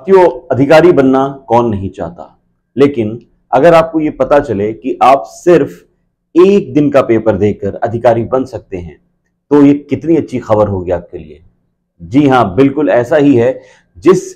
साथियों, अधिकारी बनना कौन नहीं चाहता। लेकिन अगर आपको यह पता चले कि आप सिर्फ एक दिन का पेपर देकर अधिकारी बन सकते हैं तो ये कितनी अच्छी खबर होगी आपके लिए। जी हां, बिल्कुल ऐसा ही है। जिस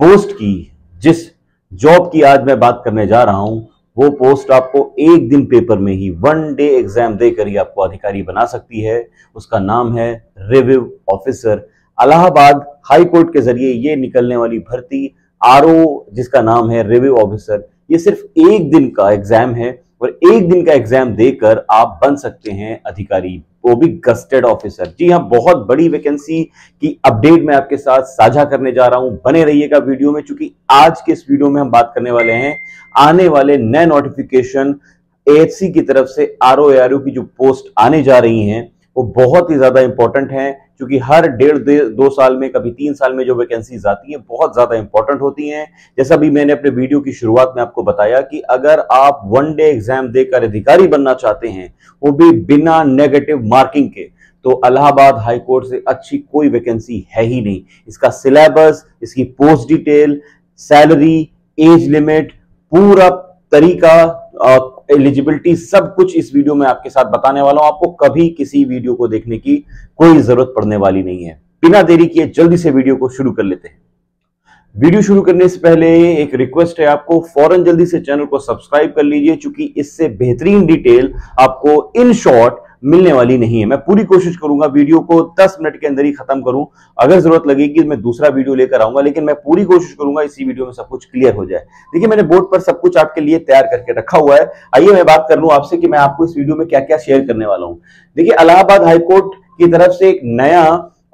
पोस्ट की, जिस जॉब की आज मैं बात करने जा रहा हूं, वो पोस्ट आपको एक दिन पेपर में ही, वन डे एग्जाम देकर ही आपको अधिकारी बना सकती है। उसका नाम है review officer. Allahabad high court के जरिए ये निकलने वाली भर्ती आरओ, जिसका नाम है रिव्यू ऑफिसर, ये सिर्फ एक दिन का एग्जाम है और एक दिन का एग्जाम देकर आप बन सकते हैं अधिकारी, वो भी गस्टेड ऑफिसर। जी हां, बहुत बड़ी वैकेंसी की अपडेट मैं आपके साथ साझा करने जा रहा हूं। बने रहिएगा वीडियो में, चूंकि आज के इस वीडियो में हम बात करने वाले हैं आने वाले नए नोटिफिकेशन एएचसी की तरफ से आरओ एआरओ की जो पोस्ट आने जा रही हैं वो बहुत ही ज्यादा इंपॉर्टेंट है, क्योंकि हर डेढ़ दो साल में, कभी 3 साल में जो वैकेंसीज आती हैं बहुत ज्यादा इंपॉर्टेंट होती हैं। जैसा भी मैंने अपने वीडियो की शुरुआत में आपको बताया कि अगर आप वन डे एग्जाम देकर अधिकारी बनना चाहते हैं, वो भी बिना नेगेटिव मार्किंग के, तो इलाहाबाद हाई कोर्ट से अच्छी कोई वैकेंसी है ही नहीं। इसका सिलेबस, इसकी post detail, salary, age limit, पूरा तरीका, एलिजिबिलिटी, सब कुछ इस वीडियो में आपके साथ बताने वाला हूं। आपको कभी किसी वीडियो को देखने की कोई जरूरत पड़ने वाली नहीं है। बिना देरी किए जल्दी से वीडियो को शुरू कर लेते हैं। वीडियो शुरू करने से पहले एक रिक्वेस्ट है, आपको फौरन जल्दी से चैनल को सब्सक्राइब कर लीजिए, क्योंकि इससे बेहतरीन डिटेल आपको इन शॉर्ट मिलने वाली नहीं है। मैं पूरी कोशिश करूंगा वीडियो को 10 मिनट के अंदर ही खत्म करूं। अगर जरूरत लगेगी मैं दूसरा वीडियो लेकर आऊंगा, लेकिन मैं पूरी कोशिश करूंगा इसी वीडियो में सब कुछ क्लियर हो जाए। देखिए, मैंने बोर्ड पर सब कुछ आपके लिए तैयार करके रखा हुआ है। आइए मैं बात कर लूं आपसे कि मैं आपको इस वीडियो में क्या क्या शेयर करने वाला हूं। देखिए, इलाहाबाद हाईकोर्ट की तरफ से एक नया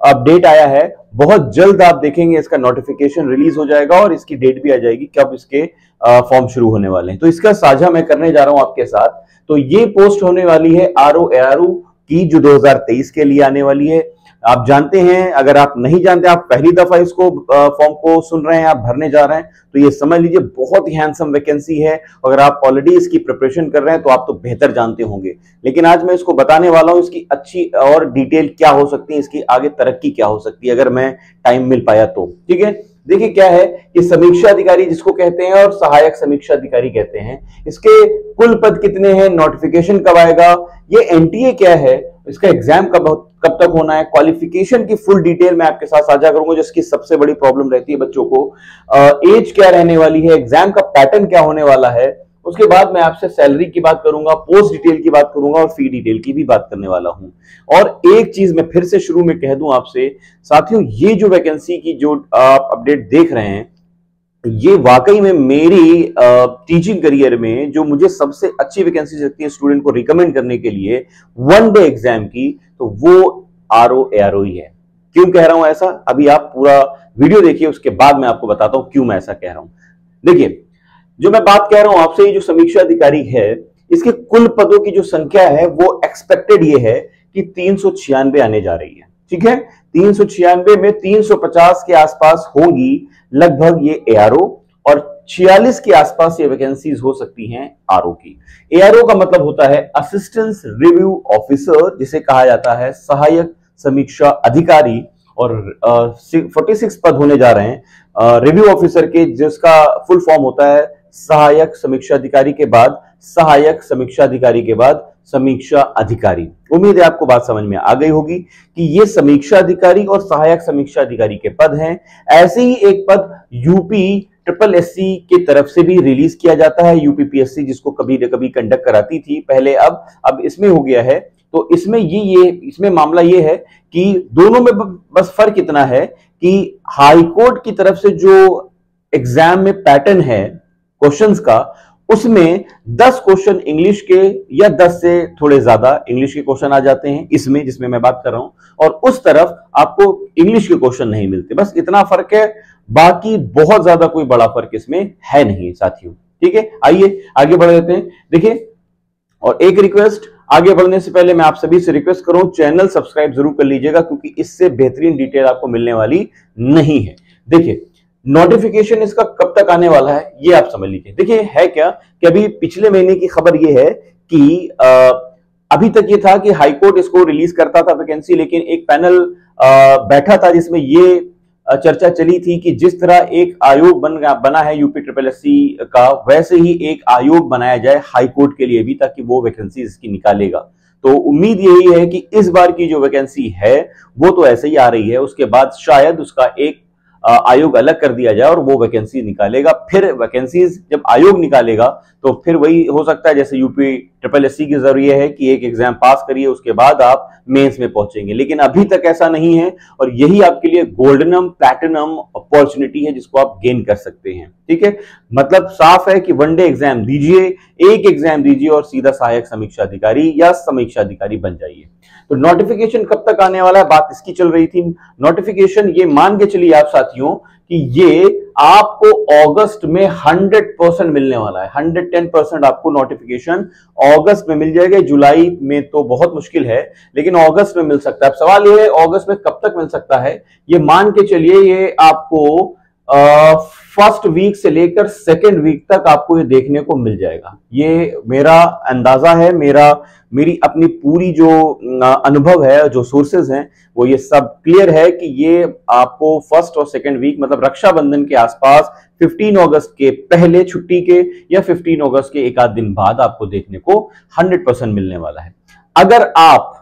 अपडेट आया है। बहुत जल्द आप देखेंगे इसका नोटिफिकेशन रिलीज हो जाएगा और इसकी डेट भी आ जाएगी कब इसके फॉर्म शुरू होने वाले हैं। तो इसका साझा मैं करने जा रहा हूं आपके साथ। तो ये पोस्ट होने वाली है आरओ एआरओ की, जो 2023 के लिए आने वाली है। आप जानते हैं, अगर आप नहीं जानते, आप पहली दफा इसको फॉर्म को सुन रहे हैं, आप भरने जा रहे हैं, तो ये समझ लीजिए बहुत ही हैंडसम वैकेंसी है। अगर आप ऑलरेडी इसकी प्रिपरेशन कर रहे हैं तो आप तो बेहतर जानते होंगे, लेकिन आज मैं इसको बताने वाला हूं इसकी अच्छी और डिटेल क्या हो सकती है, इसकी आगे तरक्की क्या हो सकती है, अगर मैं टाइम मिल पाया तो। ठीक है, देखिए क्या है कि समीक्षा अधिकारी जिसको कहते हैं और सहायक समीक्षा अधिकारी कहते हैं, इसके कुल पद कितने हैं, नोटिफिकेशन कब आएगा, ये एनटीए क्या है, इसका एग्जाम कब तक होना है, क्वालिफिकेशन की फुल डिटेल मैं आपके साथ साझा करूंगा, जिसकी सबसे बड़ी प्रॉब्लम रहती है बच्चों को। एज क्या रहने वाली है, एग्जाम का पैटर्न क्या होने वाला है, उसके बाद मैं आपसे सैलरी की बात करूंगा, पोस्ट डिटेल की बात करूंगा और फी डिटेल की भी बात करने वाला हूं। और एक चीज मैं फिर से शुरू में कह दूं आपसे साथियों, ये जो वैकेंसी की जो आप अपडेट देख रहे हैं, ये वाकई में मेरी टीचिंग करियर में जो मुझे सबसे अच्छी वैकेंसी लगती है स्टूडेंट को रिकमेंड करने के लिए वन डे एग्जाम की, तो वो आरओ एआरओ ही है। क्यों कह रहा हूं ऐसा, अभी आप पूरा वीडियो देखिए, उसके बाद मैं आपको बताता हूं क्यों मैं ऐसा कह रहा हूं। देखिए, जो मैं बात कह रहा हूं आपसे, ये जो समीक्षा अधिकारी है, इसके कुल पदों की जो संख्या है वो एक्सपेक्टेड ये है कि 396 आने जा रही है। ठीक है, 396 में 350 के आसपास होंगी लगभग ये एआरओ, और 46 के आसपास ये वैकेंसीज हो सकती हैं आरओ की। एआरओ का मतलब होता है असिस्टेंट रिव्यू ऑफिसर, जिसे कहा जाता है सहायक समीक्षा अधिकारी, और 46 पद होने जा रहे हैं रिव्यू ऑफिसर के, जिसका फुल फॉर्म होता है सहायक समीक्षा अधिकारी के बाद सहायक समीक्षा अधिकारी के बाद समीक्षा अधिकारी। उम्मीद है आपको बात समझ में आ गई होगी कि ये समीक्षा अधिकारी और सहायक समीक्षा अधिकारी के पद हैं। ऐसे ही एक पद यूपी ट्रिपल एससी की तरफ से भी रिलीज किया जाता है, यूपीपीएससी जिसको कभी न कभी कंडक्ट कराती थी पहले, अब इसमें हो गया है। तो इसमें इसमें मामला ये है कि दोनों में बस फर्क इतना है कि हाईकोर्ट की तरफ से जो एग्जाम में पैटर्न है क्वेश्चंस का, उसमें 10 क्वेश्चन इंग्लिश के या 10 से थोड़े ज्यादा इंग्लिश के क्वेश्चन आ जाते हैं इसमें, जिसमें मैं बात कर रहा हूं, और उस तरफ आपको इंग्लिश के क्वेश्चन नहीं मिलते। बस इतना फर्क है, बाकी बहुत ज्यादा कोई बड़ा फर्क इसमें है नहीं साथियों। ठीक है, आइए आगे बढ़ लेते हैं। देखिए, और एक रिक्वेस्ट, आगे बढ़ने से पहले मैं आप सभी से रिक्वेस्ट करूं, चैनल सब्सक्राइब जरूर कर लीजिएगा, क्योंकि इससे बेहतरीन डिटेल आपको मिलने वाली नहीं है। देखिए, नोटिफिकेशन इसका कब तक आने वाला है ये आप समझ लीजिए। देखिए, है क्या कि अभी पिछले महीने की खबर ये है कि अभी तक ये था कि हाईकोर्ट इसको रिलीज करता था वैकेंसी, लेकिन एक पैनल बैठा था जिसमें ये चर्चा चली थी कि जिस तरह एक आयोग बना है यूपी ट्रिपल एससी का, वैसे ही एक आयोग बनाया जाए हाई कोर्ट के लिए भी, ताकि वो वैकेंसी इसकी निकालेगा। तो उम्मीद यही है कि इस बार की जो वैकेंसी है वो तो ऐसे ही आ रही है, उसके बाद शायद उसका एक आयोग अलग कर दिया जाए और वो वैकेंसी निकालेगा। फिर वैकेंसीज जब आयोग निकालेगा तो फिर वही हो सकता है जैसे यूपी ट्रिपल एससी के जरिए है कि एक एग्जाम पास करिए उसके बाद आप मेंस में पहुंचेंगे, लेकिन अभी तक ऐसा नहीं है और यही आपके लिए गोल्डनम प्लैटिनम अपॉर्चुनिटी है जिसको आप गेन कर सकते हैं। ठीक है, मतलब साफ है कि वनडे एग्जाम दीजिए, एक एग्जाम दीजिए और सीधा सहायक समीक्षा अधिकारी या समीक्षा अधिकारी बन जाइए। तो नोटिफिकेशन कब तक आने वाला है, बात इसकी चल रही थी। नोटिफिकेशन ये मान के चलिए आप साथियों कि ये आपको अगस्त में 100% मिलने वाला है। 110% आपको नोटिफिकेशन अगस्त में मिल जाएगा। जुलाई में तो बहुत मुश्किल है, लेकिन अगस्त में मिल सकता है। अब सवाल ये है अगस्त में कब तक मिल सकता है, ये मान के चलिए ये आपको फर्स्ट वीक से लेकर सेकेंड वीक तक आपको ये देखने को मिल जाएगा। ये मेरा अंदाजा है, मेरी अपनी पूरी जो अनुभव है, जो सोर्सेज हैं, वो ये सब क्लियर है कि ये आपको फर्स्ट और सेकेंड वीक मतलब रक्षाबंधन के आसपास 15 अगस्त के पहले छुट्टी के या 15 अगस्त के एक आध दिन बाद आपको देखने को 100% मिलने वाला है। अगर आप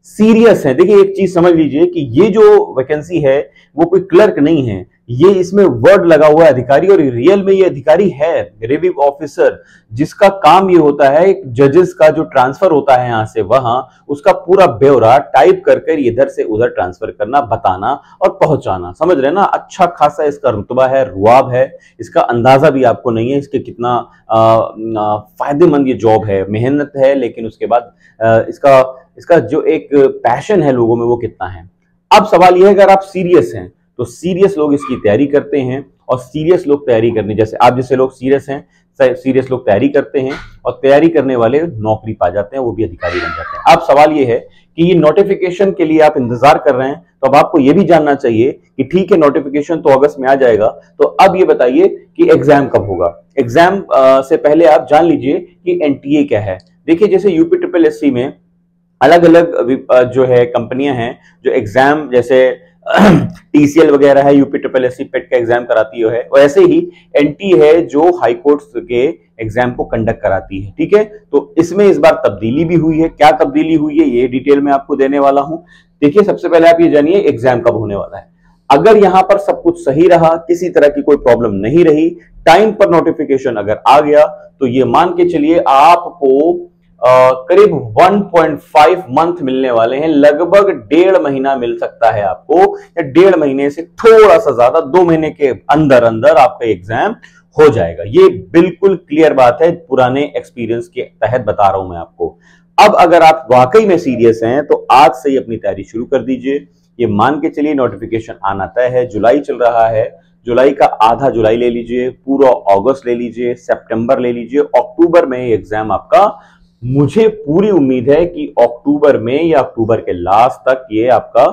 सीरियस है, देखिए एक चीज समझ लीजिए कि ये जो वैकेंसी है वो कोई क्लर्क नहीं है, ये इसमें वर्ड लगा हुआ है अधिकारी, और रियल में ये अधिकारी है रिव्यू ऑफिसर, जिसका काम ये होता है एक जजेस का जो ट्रांसफर होता है यहां से वहां, उसका पूरा ब्यौरा टाइप कर इधर से उधर ट्रांसफर करना, बताना और पहुंचाना। समझ रहे ना, अच्छा खासा इसका रुतबा है, रुआब है, इसका अंदाजा भी आपको नहीं है इसके कितना फायदेमंद ये जॉब है। मेहनत है लेकिन उसके बाद इसका जो एक पैशन है लोगों में वो कितना है। अब सवाल यह है अगर आप सीरियस हैं तो सीरियस लोग इसकी तैयारी करते हैं, और सीरियस लोग तैयारी करने जैसे आप जैसे लोग सीरियस हैं, सीरियस लोग तैयारी करते हैं और तैयारी करने वाले नौकरी पा जाते हैं, वो भी अधिकारी बन जाते हैं। अब सवाल ये है कि ये नोटिफिकेशन के लिए आप इंतजार कर रहे हैं, तो अब आपको ये भी जानना चाहिए कि ठीक है नोटिफिकेशन तो अगस्त में आ जाएगा, तो अब ये बताइए कि एग्जाम कब होगा। एग्जाम से पहले आप जान लीजिए कि एनटीए क्या है। देखिए जैसे यूपी ट्रिपल एससी में अलग अलग जो है कंपनियां हैं जो एग्जाम, जैसे टीसीएल वगैरह है यूपी ट्रिपल एससी पेट का एग्जाम कराती है, वैसे ही एनटी है जो हाई कोर्ट्स के एग्जाम को कंडक्ट कराती है। ठीक है, तो इसमें इस बार तब्दीली भी हुई है। क्या तब्दीली हुई है ये डिटेल में आपको देने वाला हूं। देखिए सबसे पहले आप ये जानिए एग्जाम कब होने वाला है। अगर यहां पर सब कुछ सही रहा, किसी तरह की कोई प्रॉब्लम नहीं रही, टाइम पर नोटिफिकेशन अगर आ गया, तो ये मान के चलिए आपको करीब 1.5 मंथ मिलने वाले हैं। लगभग 1.5 महीना मिल सकता है आपको, या 1.5 महीने से थोड़ा सा ज्यादा, 2 महीने के अंदर अंदर आपका एग्जाम हो जाएगा। ये बिल्कुल क्लियर बात है, पुराने एक्सपीरियंस के तहत बता रहा हूं मैं आपको। अब अगर आप वाकई में सीरियस हैं तो आज से ही अपनी तैयारी शुरू कर दीजिए। ये मान के चलिए नोटिफिकेशन आना तय है, जुलाई चल रहा है, जुलाई का आधा जुलाई ले लीजिए, पूरा अगस्त ले लीजिए, सितंबर ले लीजिए, अक्टूबर में एग्जाम आपका, मुझे पूरी उम्मीद है कि अक्टूबर में या अक्टूबर के लास्ट तक ये आपका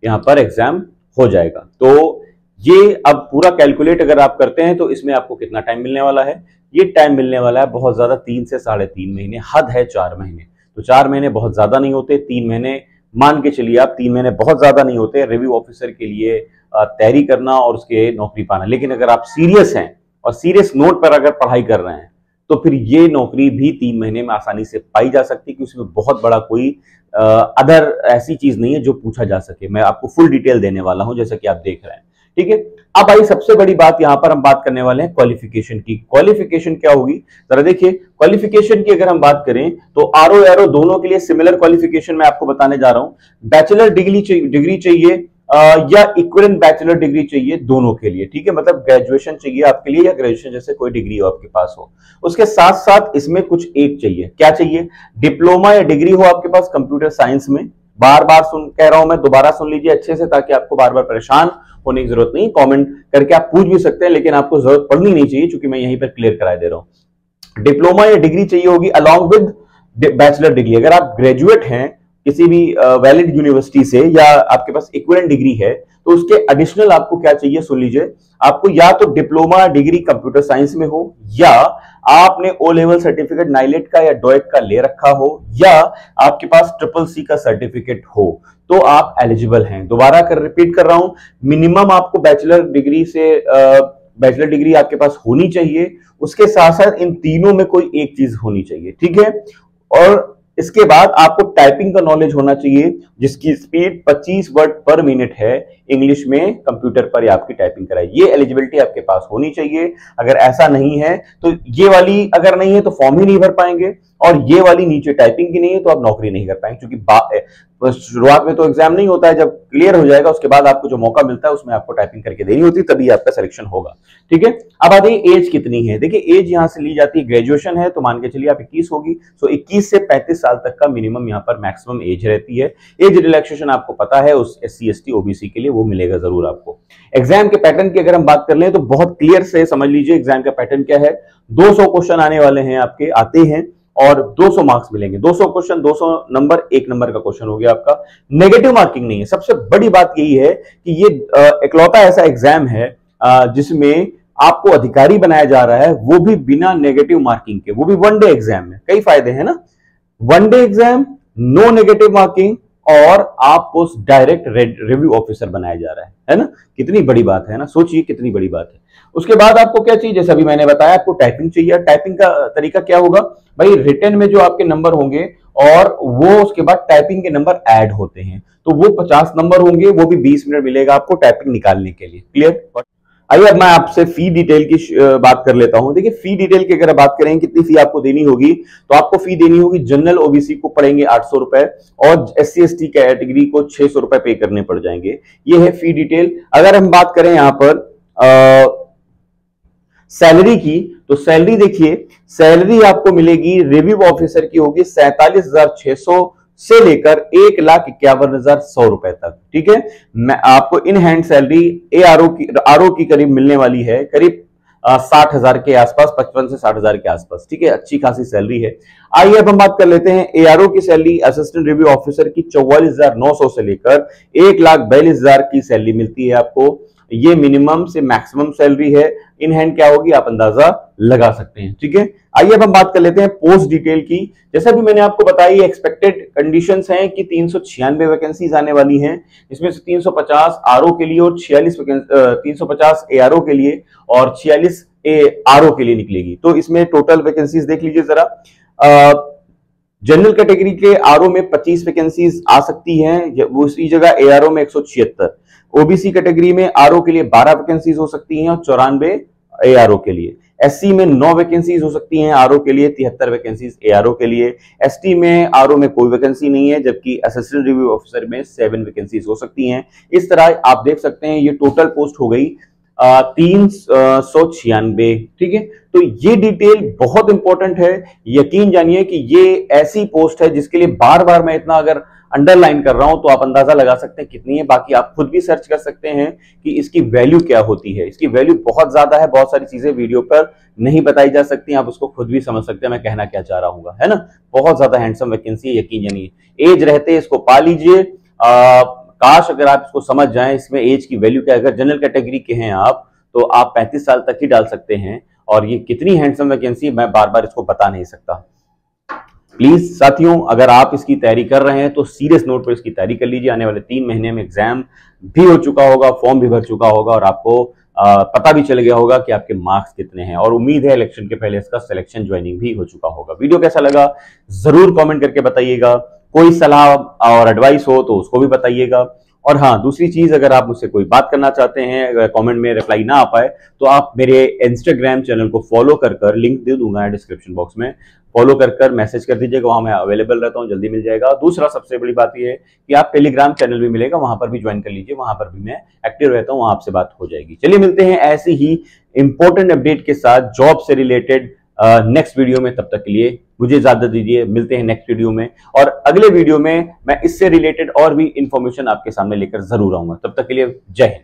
यहां पर एग्जाम हो जाएगा। तो ये अब पूरा कैलकुलेट अगर आप करते हैं तो इसमें आपको कितना टाइम मिलने वाला है। ये टाइम मिलने वाला है बहुत ज्यादा, 3 से 3.5 महीने, हद है 4 महीने। तो 4 महीने बहुत ज्यादा नहीं होते, 3 महीने मान के चलिए आप, 3 महीने बहुत ज्यादा नहीं होते रिव्यू ऑफिसर के लिए तैयारी करना और उसके नौकरी पाना। लेकिन अगर आप सीरियस हैं और सीरियस नोट पर अगर पढ़ाई कर रहे हैं तो फिर ये नौकरी भी 3 महीने में आसानी से पाई जा सकती है, क्योंकि उसमें बहुत बड़ा कोई अदर ऐसी चीज नहीं है जो पूछा जा सके। मैं आपको फुल डिटेल देने वाला हूं जैसा कि आप देख रहे हैं। ठीक है, अब आई सबसे बड़ी बात, यहां पर हम बात करने वाले हैं क्वालिफिकेशन की। क्वालिफिकेशन क्या होगी जरा देखिए। क्वालिफिकेशन की अगर हम बात करें तो आरओ एरो दोनों के लिए सिमिलर क्वालिफिकेशन मैं आपको बताने जा रहा हूं। बैचलर डिग्री चाहिए या इक्विवेलेंट बैचलर डिग्री चाहिए दोनों के लिए। ठीक है, मतलब ग्रेजुएशन चाहिए आपके लिए या ग्रेजुएशन जैसे कोई डिग्री हो आपके पास हो। उसके साथ साथ इसमें कुछ एक चाहिए, क्या चाहिए, डिप्लोमा या डिग्री हो आपके पास कंप्यूटर साइंस में। बार बार कह रहा हूं मैं, दोबारा सुन लीजिए अच्छे से ताकि आपको बार बार परेशान होने की जरूरत नहीं। कमेंट करके आप पूछ भी सकते हैं, लेकिन आपको जरूरत पड़नी नहीं चाहिए क्योंकि मैं यहीं पर क्लियर करा दे रहा हूं। डिप्लोमा या डिग्री चाहिए होगी अलॉन्ग विद बैचलर डिग्री। अगर आप ग्रेजुएट हैं किसी भी वैलिड यूनिवर्सिटी से या आपके पास इक्विवेलेंट डिग्री है तो उसके एडिशनल आपको क्या चाहिए सुन लीजिए। आपको या तो डिप्लोमा डिग्री कंप्यूटर साइंस में हो, या आपने ओ लेवल सर्टिफिकेट नाइलेट का या डोएक का ले रखा हो, या आपके पास ट्रिपल सी का सर्टिफिकेट हो। तो आप एलिजिबल हैं। दोबारा रिपीट कर रहा हूं, मिनिमम आपको बैचलर डिग्री आपके पास होनी चाहिए, उसके साथ साथ इन तीनों में कोई एक चीज होनी चाहिए, ठीक है। और इसके बाद आपको टाइपिंग का नॉलेज होना चाहिए, जिसकी स्पीड 25 वर्ड पर मिनट है इंग्लिश में, कंप्यूटर पर आपकी टाइपिंग कराई, ये एलिजिबिलिटी आपके पास होनी चाहिए। अगर ऐसा नहीं है तो ये वाली अगर नहीं है तो फॉर्म ही नहीं भर पाएंगे, और ये वाली नीचे टाइपिंग की नहीं है तो आप नौकरी नहीं कर पाएंगे, क्योंकि शुरुआत में तो एग्जाम नहीं होता है, जब क्लियर हो जाएगा उसके बाद आपको जो मौका मिलता है उसमें आपको टाइपिंग करके देनी होती है, तभी आपका सिलेक्शन होगा, ठीक है। अब आते हैं एज कितनी है। देखिए एज यहां से ली जाती है, ग्रेजुएशन है तो मान के चलिए आप 21 होगी, सो 21 से 35 साल तक का मिनिमम यहां पर मैक्सिमम एज रहती है। एज रिलैक्सेशन आपको पता है उस SC ST OBC के लिए वो मिलेगा जरूर आपको। एग्जाम के पैटर्न की अगर हम बात कर लें तो बहुत क्लियर से समझ लीजिए एग्जाम का पैटर्न क्या है। 200 क्वेश्चन आने वाले हैं, आपके आते हैं, और 200 मार्क्स मिलेंगे। 200 क्वेश्चन, 200 नंबर, 1 नंबर का क्वेश्चन हो गया आपका। नेगेटिव मार्किंग नहीं है। सबसे बड़ी बात यही है कि ये इकलौता ऐसा एग्जाम है जिसमें आपको अधिकारी बनाया जा रहा है, वो भी बिना नेगेटिव मार्किंग के, वो भी वनडे एग्जाम में। कई फायदे हैं ना, one day exam, no negative marking, और आपको डायरेक्ट रिव्यू ऑफिसर बनाया जा रहा है ना। कितनी बड़ी बात है ना, सोचिए कितनी बड़ी बात है। उसके बाद आपको क्या चाहिए, जैसे अभी मैंने बताया आपको टाइपिंग चाहिए। टाइपिंग का तरीका क्या होगा भाई, रिटन में जो आपके नंबर होंगे और वो उसके बाद टाइपिंग के नंबर ऐड होते हैं, तो वो 50 नंबर होंगे, वो भी 20 मिनट मिलेगा आपको टाइपिंग निकालने के लिए। क्लियर। आइए अब मैं आपसे फी डिटेल की बात कर लेता हूं। देखिए फी डिटेल की अगर बात करें कितनी फी आपको देनी होगी, तो आपको फी देनी होगी, जनरल OBC को पड़ेंगे 800 रुपए, और SC ST कैटेगरी को 600 रुपए पे करने पड़ जाएंगे। ये है फी डिटेल। अगर हम बात करें यहां पर सैलरी की, तो सैलरी देखिए, सैलरी आपको मिलेगी रिव्यू ऑफिसर की होगी 47,600 से लेकर 1,51,100 रुपए तक, ठीक है। मैं आपको इन हैंड सैलरी आरओ की करीब मिलने वाली है, करीब 60,000 के आसपास, 55 से 60,000 के आसपास, ठीक है। अच्छी खासी सैलरी है। आइए अब हम बात कर लेते हैं ARO की सैलरी, असिस्टेंट रिव्यू ऑफिसर की 44,900 से लेकर 1,42,000 की सैलरी मिलती है आपको। ये मिनिमम से मैक्सिमम सैलरी है। इन हैंड क्या होगी आप अंदाजा लगा सकते हैं, ठीक है। आइए अब हम बात कर लेते हैं पोस्ट डिटेल की। जैसा भी मैंने आपको बताया, एक्सपेक्टेड कंडीशंस हैं कि 396 वैकेंसीज आने वाली हैं, इसमें से 350 आरओ के लिए और 350 ARO के लिए और 46 RO के लिए निकलेगी। तो इसमें टोटल वैकेंसीज देख लीजिए जरा। जनरल कैटेगरी के RO में 25 वैकेंसीज आ सकती हैं, उसी जगह ARO में 176। OBC कैटेगरी में RO के लिए 12 वैकेंसीज हो सकती हैं और 94 ARO के लिए। SC में 9 वैकेंसीज हो सकती हैं RO के लिए, 73 वैकेंसीज ARO के लिए। ST में RO में कोई वैकेंसी नहीं है, जबकि असिस्टेंट रिव्यू ऑफिसर में 7 वैकेंसीज हो सकती हैं। इस तरह आप देख सकते हैं ये टोटल पोस्ट हो गई 396, ठीक है। तो ये डिटेल बहुत इंपॉर्टेंट है। यकीन जानिए कि ये ऐसी पोस्ट है जिसके लिए बार बार मैं इतना अगर अंडरलाइन कर रहा हूं तो आप अंदाजा लगा सकते हैं कितनी है। बाकी आप खुद भी सर्च कर सकते हैं कि इसकी वैल्यू क्या होती है। इसकी वैल्यू बहुत ज्यादा है, बहुत सारी चीजें वीडियो पर नहीं बताई जा सकती, आप उसको खुद भी समझ सकते हैं मैं कहना क्या चाह रहा हूँ, है ना। बहुत ज्यादा हैंडसम वैकेंसी है, यकीन जानिए। एज रहते इसको पा लीजिए। काश अगर आप इसको समझ जाएं, इसमें एज की वैल्यू क्या है। अगर जनरल कैटेगरी के हैं आप तो आप 35 साल तक ही डाल सकते हैं, और ये कितनी हैंडसम वैकेंसी मैं बार बार इसको बता नहीं सकता। प्लीज साथियों, अगर आप इसकी तैयारी कर रहे हैं तो सीरियस नोट पर इसकी तैयारी कर लीजिए। आने वाले 3 महीने में एग्जाम भी हो चुका होगा, फॉर्म भी भर चुका होगा, और आपको पता भी चल गया होगा कि आपके मार्क्स कितने हैं, और उम्मीद है इलेक्शन के पहले इसका सिलेक्शन ज्वाइनिंग भी हो चुका होगा। वीडियो कैसा लगा जरूर कमेंट करके बताइएगा। कोई सलाह और एडवाइस हो तो उसको भी बताइएगा। और हाँ, दूसरी चीज, अगर आप मुझसे कोई बात करना चाहते हैं, अगर कमेंट में रिप्लाई ना आ पाए, तो आप मेरे इंस्टाग्राम चैनल को फॉलो कर लिंक दे दूंगा डिस्क्रिप्शन बॉक्स में, फॉलो कर मैसेज कर दीजिएगा, वहां मैं अवेलेबल रहता हूं, जल्दी मिल जाएगा। दूसरा सबसे बड़ी बात यह है कि आप टेलीग्राम चैनल भी मिलेगा, वहां पर भी ज्वाइन कर लीजिए, वहां पर भी मैं एक्टिव रहता हूं, वहां आपसे बात हो जाएगी। चलिए मिलते हैं ऐसे ही इंपॉर्टेंट अपडेट के साथ जॉब से रिलेटेड नेक्स्ट वीडियो में। तब तक के लिए मुझे इजाजत दीजिए, मिलते हैं नेक्स्ट वीडियो में, और अगले वीडियो में मैं इससे रिलेटेड और भी इंफॉर्मेशन आपके सामने लेकर जरूर आऊंगा। तब तक के लिए जय हिंद।